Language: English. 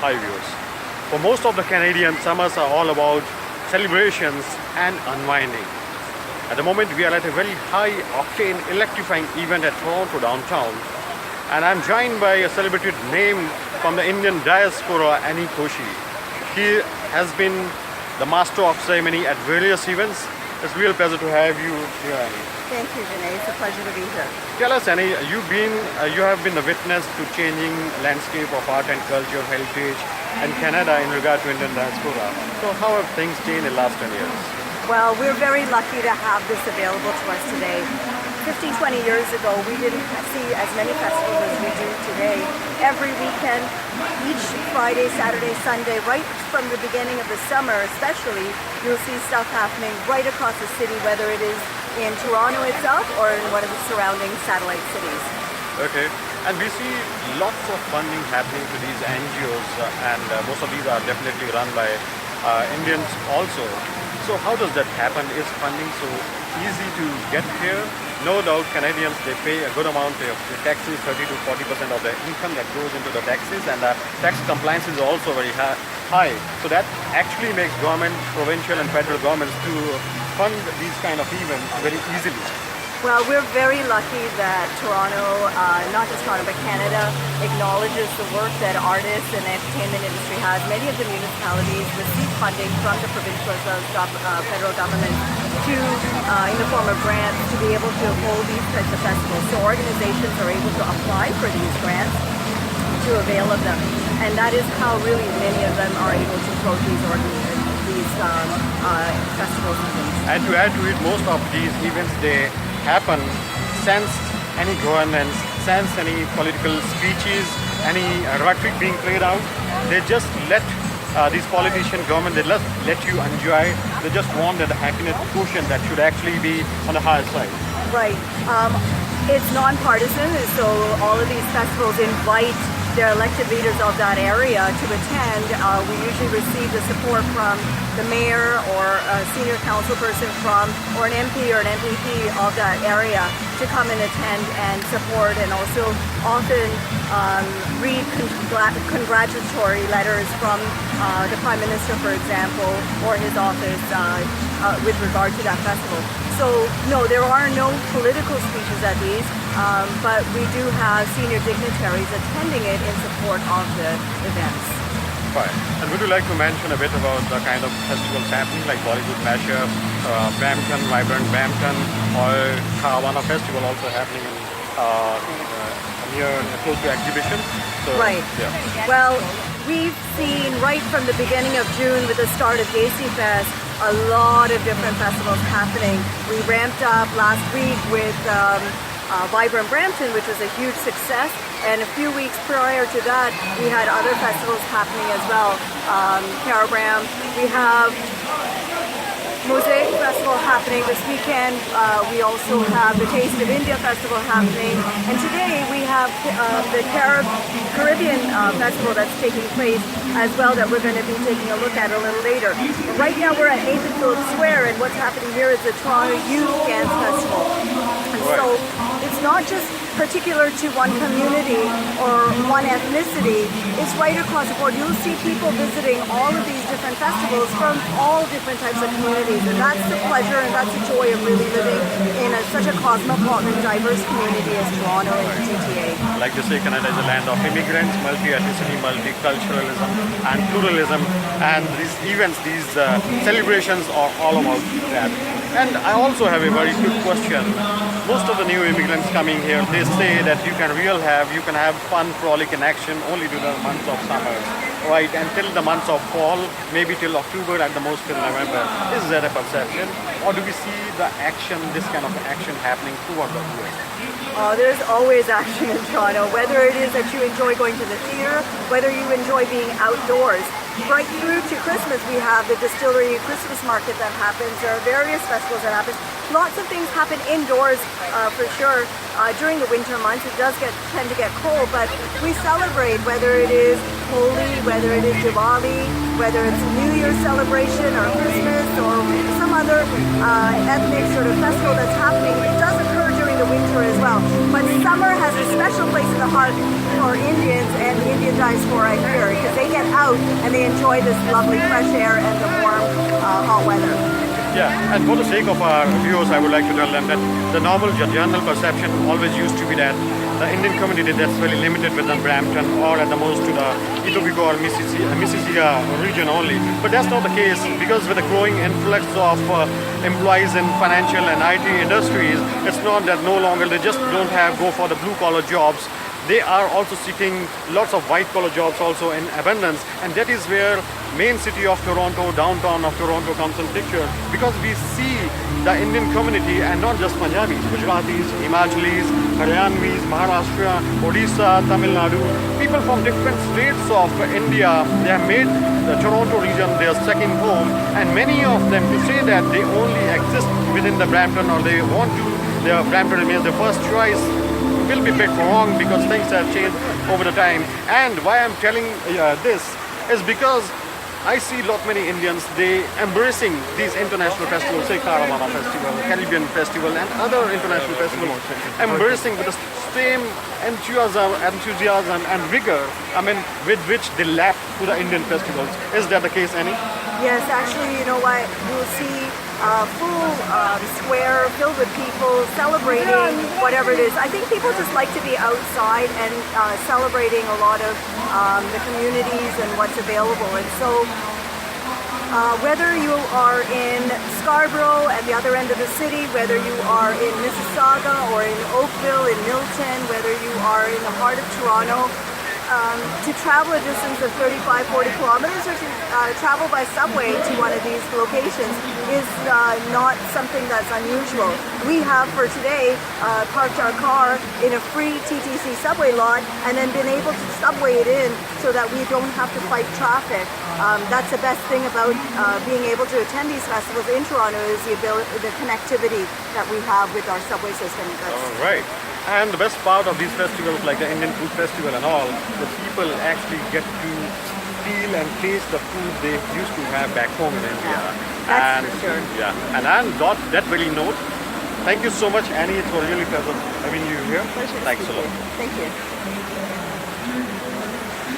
Hi viewers. For most of the Canadians, summers are all about celebrations and unwinding. At the moment, we are at a very high-octane, electrifying event at Toronto downtown, and I'm joined by a celebrated name from the Indian diaspora, Annie Koshi. She has been the master of ceremony at various events. It's a real pleasure to have you here, Annie. Thank you, Vinay. It's a pleasure to be here. Tell us, Annie, you have been the witness to changing landscape of art and culture, heritage, and Canada in regard to Indian diaspora. So how have things changed in the last 10 years? Well, we're very lucky to have this available to us today. 15, 20 years ago, we didn't see as many festivals as we do today. Every weekend, each Friday, Saturday, Sunday, right from the beginning of the summer especially, you'll see stuff happening right across the city, whether it is in Toronto itself or in one of the surrounding satellite cities. Okay, and we see lots of funding happening to these NGOs, and most of these are definitely run by Indians also. So how does that happen? Is funding so easy to get here? No doubt Canadians, they pay a good amount of the taxes, 30 to 40% of the income that goes into the taxes, and the tax compliance is also very high. So that actually makes government, provincial and federal governments to fund these kind of events very easily. Well, we're very lucky that Toronto, not just Toronto, but Canada, acknowledges the work that artists and the entertainment industry has. Many of the municipalities receive funding from the provincial as well as federal government in the form of grants to be able to hold these types of festivals. So organizations are able to apply for these grants to avail of them. And that is how really many of them are able to float these festivals and things. And to add to it, most of these events, they happen since any governance, since any political speeches, any rhetoric being played out. They just let these politician government, they let you enjoy. They just want that happiness quotient that should actually be on the higher side. Right. It's non-partisan, so all of these festivals invite their elected leaders of that area to attend. We usually receive the support from the mayor or a senior council person or an MP or an MPP of that area to come and attend and support, and also often read congratulatory letters from the Prime Minister, for example, or his office with regard to that festival. So no, there are no political speeches at these, but we do have senior dignitaries attending it in support of the events. Right. And would you like to mention a bit about the kind of festivals happening, like Bollywood Mashup, Brampton, Vibrant Brampton, or Kawana Festival also happening near close to exhibition? So, right. Yeah. Well, we've seen right from the beginning of June with the start of Gacy Fest, a lot of different festivals happening. We ramped up last week with Vibrant Brampton, which was a huge success, and a few weeks prior to that we had other festivals happening as well. Carabram, we have Mosaic Festival happening this weekend. We also have the Taste of India Festival happening, and today we have the Caribbean Festival that's taking place as well, that we're going to be taking a look at a little later. Right now we're at Nathan Phillips Square, and what's happening here is the Toronto Youth Dance Festival. And so it's not just particular to one community or one ethnicity, it's right across the board. You'll see people visiting all of these different festivals from all different types of communities, and that's the pleasure and that's the joy of really living in such a cosmopolitan, diverse community as Toronto and the GTA. Like they say, Canada is a land of immigrants, multi-ethnicity, multiculturalism and pluralism, and these events, these celebrations are all about that. And I also have a very quick question. Most of the new immigrants coming here, they say that you can have fun, frolic and action only during the months of summer, right? Until the months of fall, maybe till October, at the most till November. Is that a perception? Or do we see the action, this kind of action happening throughout the year? There's always action in Toronto, whether it is that you enjoy going to the theater, whether you enjoy being outdoors. Right through to Christmas, we have the Distillery Christmas Market that happens. There are various festivals that happen. Lots of things happen indoors for sure. During the winter months, it does tend to get cold, but we celebrate, whether it is Holi, whether it is Diwali, whether it's a New Year's celebration or Christmas or some other ethnic sort of festival that's happening. It does occur during the winter as well. But summer has a special place in the heart for Indians and the Indian diaspora here because they get out and they enjoy this lovely fresh air and the warm, hot weather. Yeah, and for the sake of our viewers, I would like to tell them that the normal general perception always used to be that the Indian community that's very limited within Brampton or at the most to the Etobicoke or Mississauga region only. But that's not the case because with the growing influx of employees in financial and IT industries, it's not that no longer they just don't go for the blue collar jobs. They are also seeking lots of white collar jobs also in abundance, and that is where main city of Toronto, downtown of Toronto comes in picture, because we see the Indian community and not just Punjabis, Gujaratis, Himachalis, Haryanvis, Maharashtra, Odisha, Tamil Nadu, people from different states of India. They have made the Toronto region their second home, and many of them to say that they only exist within the Brampton or they want to, their Brampton remains their first choice will be a bit wrong because things have changed over the time. And why I'm telling this is because I see lot many Indians, they embracing these international festivals, say Caravana Festival, Caribbean Festival and other international festivals, embracing with the same enthusiasm and vigor, I mean, with which they lap to the Indian festivals. Is that the case, Annie? Yes, actually, you know what, you'll see a full square filled with people celebrating whatever it is. I think people just like to be outside and celebrating a lot of the communities and what's available. And so whether you are in Scarborough at the other end of the city, whether you are in Mississauga or in Oakville, in Milton, whether you are in the heart of Toronto, to travel a distance of 35-40 kilometers or to travel by subway to one of these locations is not something that's unusual. We have for today parked our car in a free TTC subway lot and then been able to subway it in so that we don't have to fight traffic. That's the best thing about being able to attend these festivals in Toronto is the connectivity that we have with our subway system. All right. And the best part of these festivals, like the Indian Food Festival and all, the people actually get to feel and taste the food they used to have back home in India. That's for sure. Yeah, and on that very note, thank you so much, Annie. It was really pleasant having you here. Pleasure. Thanks a lot. Thank you.